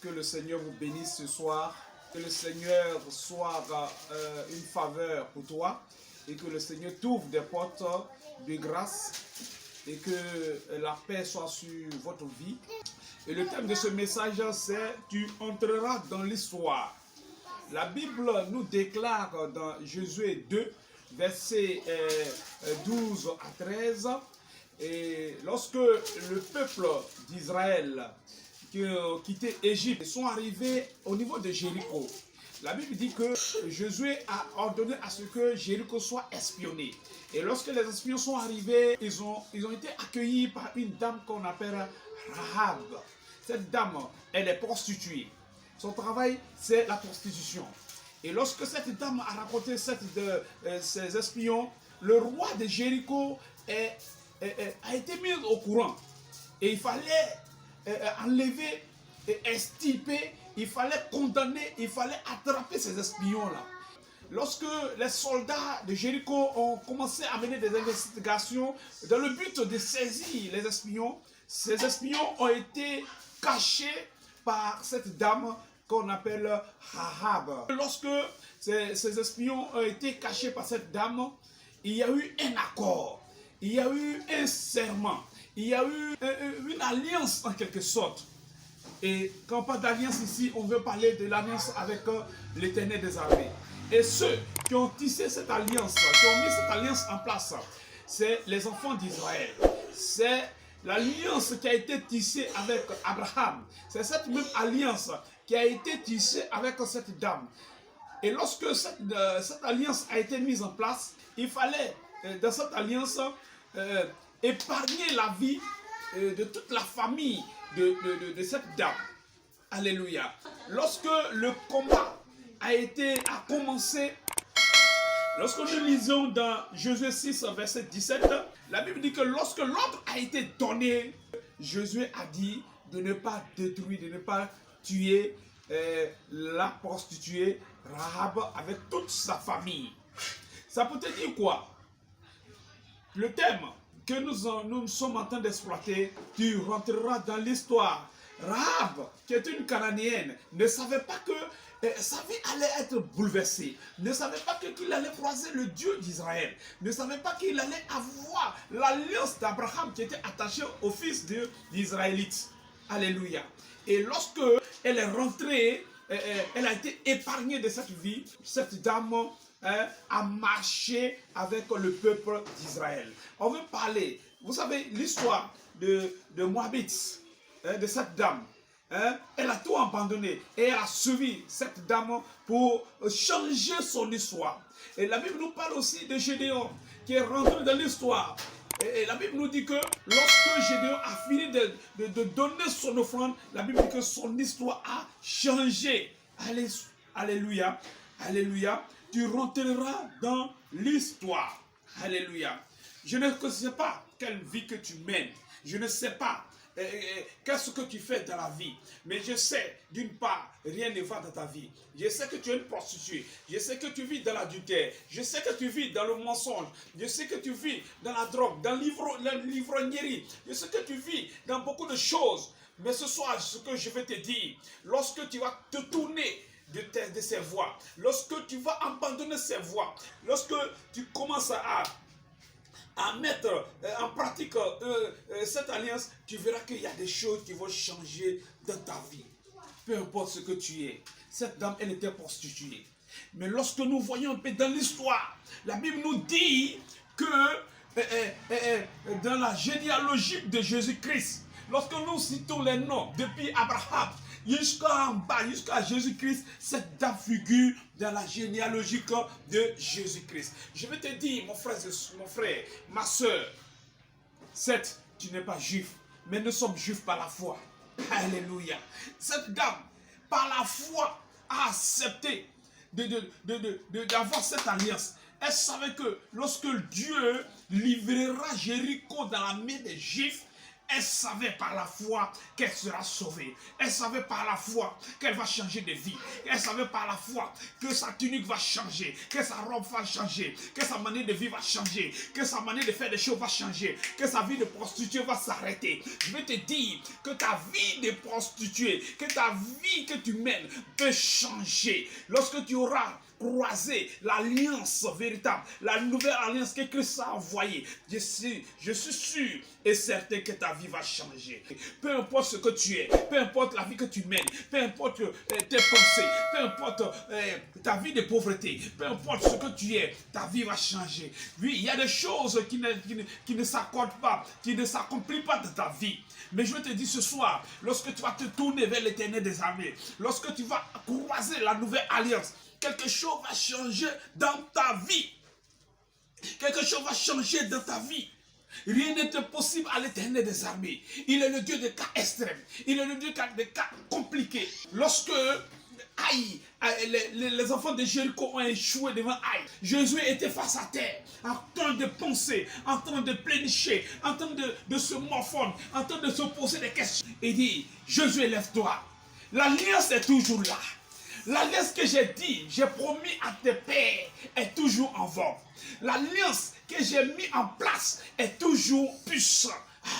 Que le Seigneur vous bénisse ce soir, que le Seigneur soit une faveur pour toi et que le Seigneur t'ouvre des portes de grâce et que la paix soit sur votre vie. Et le thème de ce message, c'est « Tu entreras dans l'histoire ». La Bible nous déclare dans Josué 2, versets 12 à 13, et lorsque le peuple d'Israël qui quitté Égypte sont arrivés au niveau de Jéricho, la Bible dit que Josué a ordonné à ce que Jéricho soit espionné. Et lorsque les espions sont arrivés, ils ont été accueillis par une dame qu'on appelle Rahab. Cette dame, elle est prostituée. Son travail, c'est la prostitution. Et lorsque cette dame a raconté ces espions, le roi de Jéricho a été mis au courant. Et il fallait enlever, extirper, il fallait condamner, il fallait attraper ces espions-là. Lorsque les soldats de Jéricho ont commencé à mener des investigations dans le but de saisir les espions, ces espions ont été cachés par cette dame qu'on appelle Rahab. Lorsque ces espions ont été cachés par cette dame, il y a eu un accord, il y a eu un serment, il y a eu une alliance en quelque sorte. Et quand on parle d'alliance ici, on veut parler de l'alliance avec l'Éternel des armées. Et ceux qui ont tissé cette alliance, qui ont mis cette alliance en place, c'est les enfants d'Israël. C'est l'alliance qui a été tissée avec Abraham. C'est cette même alliance qui a été tissée avec cette dame. Et lorsque cette alliance a été mise en place, il fallait, dans cette alliance, épargner la vie de toute la famille de cette dame. Alléluia. Lorsque le combat a commencé, lorsque nous lisons dans Josué 6, verset 17, la Bible dit que lorsque l'ordre a été donné, Josué a dit de ne pas détruire, de ne pas tuer la prostituée Rahab avec toute sa famille. Ça peut te dire quoi? Le thème que nous sommes en train d'exploiter, tu rentreras dans l'histoire. Rahab, qui est une Cananéenne, ne savait pas que sa vie allait être bouleversée, ne savait pas qu'il allait croiser le Dieu d'Israël, ne savait pas qu'il allait avoir l'alliance d'Abraham qui était attachée au fils d'Israélites. Alléluia. Et lorsque elle est rentrée, elle a été épargnée de cette vie, cette dame a marché avec le peuple d'Israël. On veut parler, vous savez, l'histoire de Moabit, de cette dame. Elle a tout abandonné et elle a suivi cette dame pour changer son histoire. Et la Bible nous parle aussi de Gédéon qui est rentré dans l'histoire. Et la Bible nous dit que lorsque Gédéon a fini de donner son offrande, la Bible dit que son histoire a changé. Alléluia. Alléluia. Tu rentreras dans l'histoire. Alléluia. Je ne sais pas quelle vie que tu mènes. Je ne sais pas qu'est-ce que tu fais dans la vie. Mais je sais, d'une part, rien ne va dans ta vie. Je sais que tu es une prostituée. Je sais que tu vis dans l'adultère. Je sais que tu vis dans le mensonge. Je sais que tu vis dans la drogue, dans l'ivrognerie. Je sais que tu vis dans beaucoup de choses. Mais ce soir, ce que je vais te dire, lorsque tu vas te tourner de ces voies, lorsque tu vas abandonner ces voies, lorsque tu commences à mettre en pratique cette alliance, tu verras qu'il y a des choses qui vont changer dans ta vie. Peu importe ce que tu es. Cette dame, elle était prostituée. Mais lorsque nous voyons un peu dans l'histoire, la Bible nous dit que dans la généalogie de Jésus-Christ, lorsque nous citons les noms depuis Abraham jusqu'en bas, jusqu'à Jésus-Christ, cette dame figure dans la généalogie de Jésus-Christ. Je vais te dire, mon frère, ma soeur, certes, tu n'es pas juif, mais nous sommes juifs par la foi. Alléluia. Cette dame, par la foi, a accepté d'avoir cette alliance. Elle savait que lorsque Dieu livrera Jéricho dans la main des Juifs, Elle savait par la foi qu'elle sera sauvée. Elle savait par la foi qu'elle va changer de vie. Elle savait par la foi que sa tunique va changer, que sa robe va changer, que sa manière de vivre va changer, que sa manière de faire des choses va changer, que sa vie de prostituée va s'arrêter. Je vais te dire que ta vie de prostituée, que ta vie que tu mènes peut changer. Lorsque tu auras croisé l'alliance véritable, la nouvelle alliance que Christ a envoyée, je suis sûr et certain que ta vie va changer. Peu importe ce que tu es, peu importe la vie que tu mènes, peu importe tes pensées, peu importe ta vie de pauvreté, peu importe ce que tu es, ta vie va changer. Oui, il y a des choses qui ne s'accordent pas, qui ne s'accomplissent pas dans ta vie. Mais je te dis ce soir, lorsque tu vas te tourner vers l'Éternel des armées, lorsque tu vas croiser la nouvelle alliance, quelque chose va changer dans ta vie. Quelque chose va changer dans ta vie. Rien n'est impossible à l'Éternel des armées. Il est le Dieu des cas extrêmes. Il est le Dieu des cas compliqués. Lorsque les enfants de Jéricho ont échoué devant Aïe, Jésus était face à terre, en train de penser, en train de plénicher, en train de se morfondre, en train de se poser des questions. Il dit, Jésus, élève-toi. L'alliance est toujours là. L'alliance que j'ai dit, j'ai promis à tes pères est toujours en vogue. L'alliance que j'ai mis en place est toujours puissante.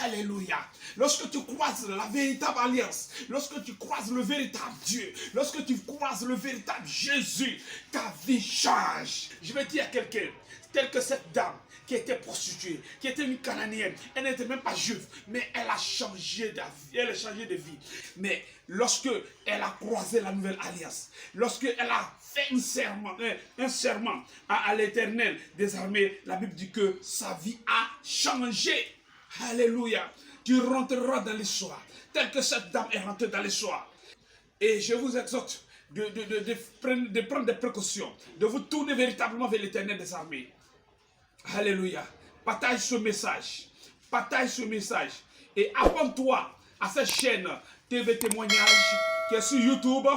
Alléluia. Lorsque tu croises la véritable alliance, lorsque tu croises le véritable Dieu, lorsque tu croises le véritable Jésus, ta vie change. Je vais dire à quelqu'un, tel que cette dame qui était prostituée, qui était une cananéenne, elle n'était même pas juive, mais elle a changé de vie, elle a changé de vie. Mais lorsque elle a croisé la nouvelle alliance, lorsque elle a fait un serment à l'Éternel des armées, la Bible dit que sa vie a changé. Alléluia. Tu rentreras dans l'histoire, tel que cette dame est rentrée dans l'histoire. Et je vous exhorte de prendre des précautions, de vous tourner véritablement vers l'Éternel des armées. Alléluia. Partage ce message. Partage ce message. Et abonne-toi à cette chaîne TV Témoignage qui est sur YouTube.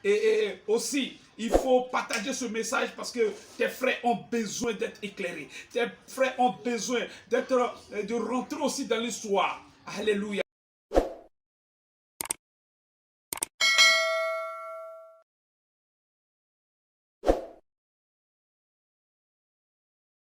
Et aussi, il faut partager ce message parce que tes frères ont besoin d'être éclairés. Tes frères ont besoin de rentrer aussi dans l'histoire. Alléluia.